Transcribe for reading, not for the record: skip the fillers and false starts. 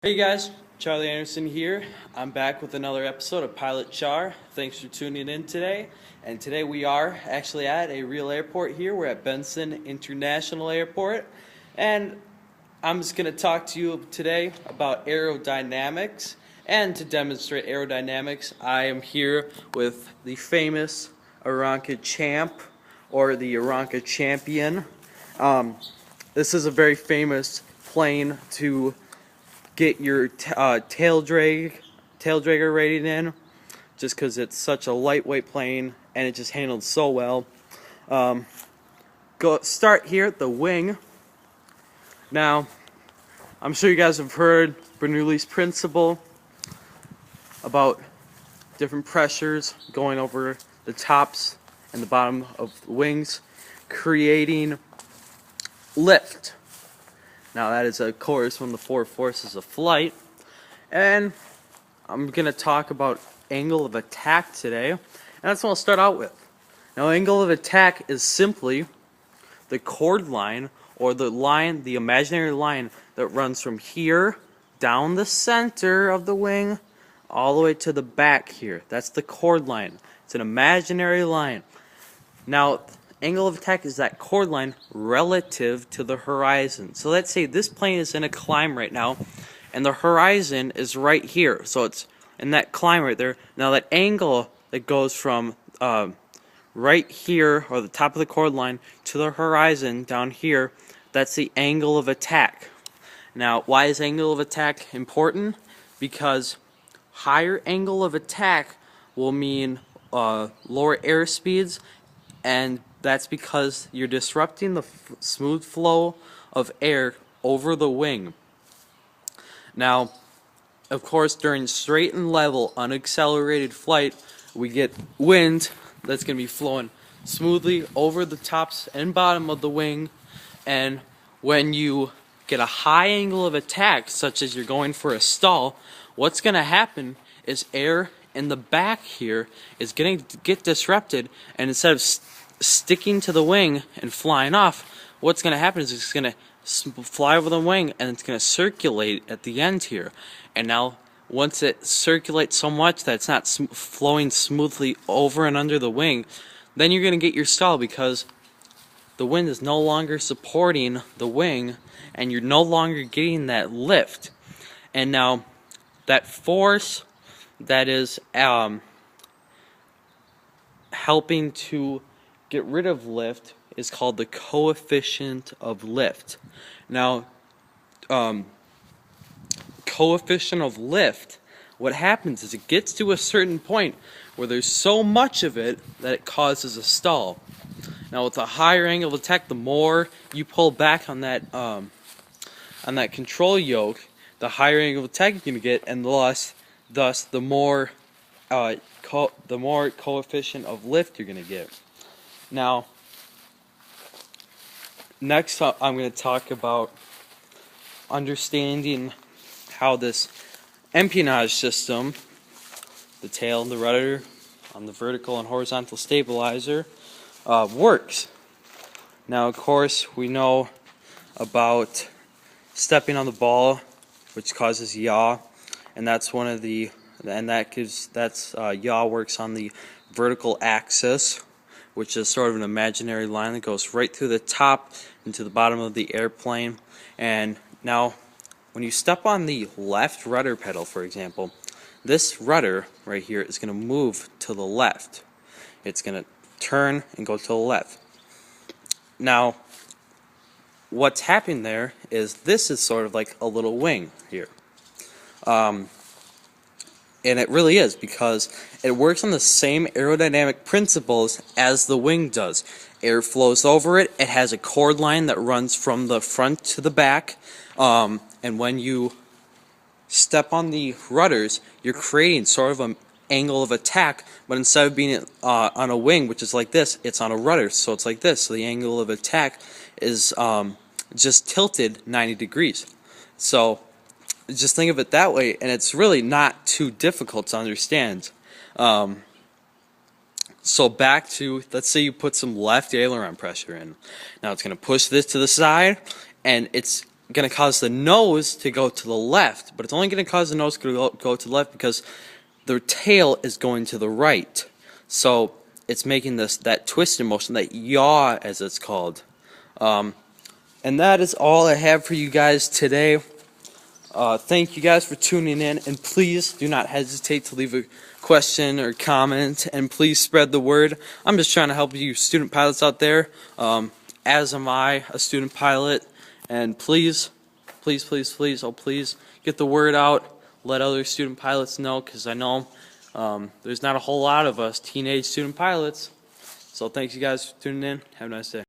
Hey guys, Charlie Anderson here. I'm back with another episode of Pilot Char. Thanks for tuning in today. And today we are actually at a real airport here. We're at Benson International Airport. And I'm just going to talk to you today about aerodynamics. And to demonstrate aerodynamics, I am here with the famous Aeronca Champ, or the Aeronca Champion. This is a very famous plane to get your tail dragger rated in, just because it's such a lightweight plane and it just handles so well. Go start here at the wing. Now, I'm sure you guys have heard Bernoulli's principle about different pressures going over the tops and the bottom of the wings, creating lift. Now that is, of course, one of the four forces of flight. And I'm going to talk about angle of attack today. And that's what I'll start out with. Now, angle of attack is simply the chord line, or the line, the imaginary line that runs from here down the center of the wing all the way to the back here. That's the chord line. It's an imaginary line. Now, angle of attack is that chord line relative to the horizon. So let's say this plane is in a climb right now, and the horizon is right here. So it's in that climb right there. Now that angle that goes from right here, or the top of the chord line, to the horizon down here, that's the angle of attack. Now, why is angle of attack important? Because higher angle of attack will mean lower airspeeds, and that's because you're disrupting the smooth flow of air over the wing. Now, of course, during straight and level, unaccelerated flight, we get wind that's going to be flowing smoothly over the tops and bottom of the wing. And when you get a high angle of attack, such as you're going for a stall, what's going to happen is air in the back here is going to get disrupted, and instead of sticking to the wing and flying off, what's going to happen is it's going to fly over the wing, and it's going to circulate at the end here. And now, once it circulates so much that it's not flowing smoothly over and under the wing, then you're going to get your stall, because the wind is no longer supporting the wing, and you're no longer getting that lift. And now, that force that is helping to get rid of lift is called the coefficient of lift. Now, coefficient of lift, what happens is it gets to a certain point where there's so much of it that it causes a stall. Now, with a higher angle of attack, the more you pull back on that control yoke, the higher angle of attack you're going to get, and thus the more coefficient of lift you're going to get. Now, next I'm going to talk about understanding how this empennage system, the tail and the rudder on the vertical and horizontal stabilizer, works. Now, of course, we know about stepping on the ball, which causes yaw, and that's one of the, and yaw works on the vertical axis, which is sort of an imaginary line that goes right through the top into the bottom of the airplane. And now, when you step on the left rudder pedal, for example, this rudder right here is going to move to the left. It's going to turn and go to the left. Now, what's happening there is this is sort of like a little wing here. And it really is, because it works on the same aerodynamic principles as the wing does. Air flows over it. It has a chord line that runs from the front to the back. And when you step on the rudders, you're creating sort of an angle of attack, but instead of being on a wing, which is like this, it's on a rudder, so it's like this. So the angle of attack is just tilted 90 degrees. So just think of it that way, and it's really not too difficult to understand. So back to, let's say you put some left aileron pressure in. Now it's going to push this to the side, and it's going to cause the nose to go to the left, but it's only going to cause the nose to go to the left because the tail is going to the right. So it's making that twisted motion, that yaw as it's called. And that is all I have for you guys today. Thank you guys for tuning in, and please do not hesitate to leave a question or comment, and please spread the word. I'm just trying to help you student pilots out there, as am I, a student pilot, and please, please, please, please, oh please, get the word out, let other student pilots know, because I know there's not a whole lot of us teenage student pilots. So thanks you guys for tuning in. Have a nice day.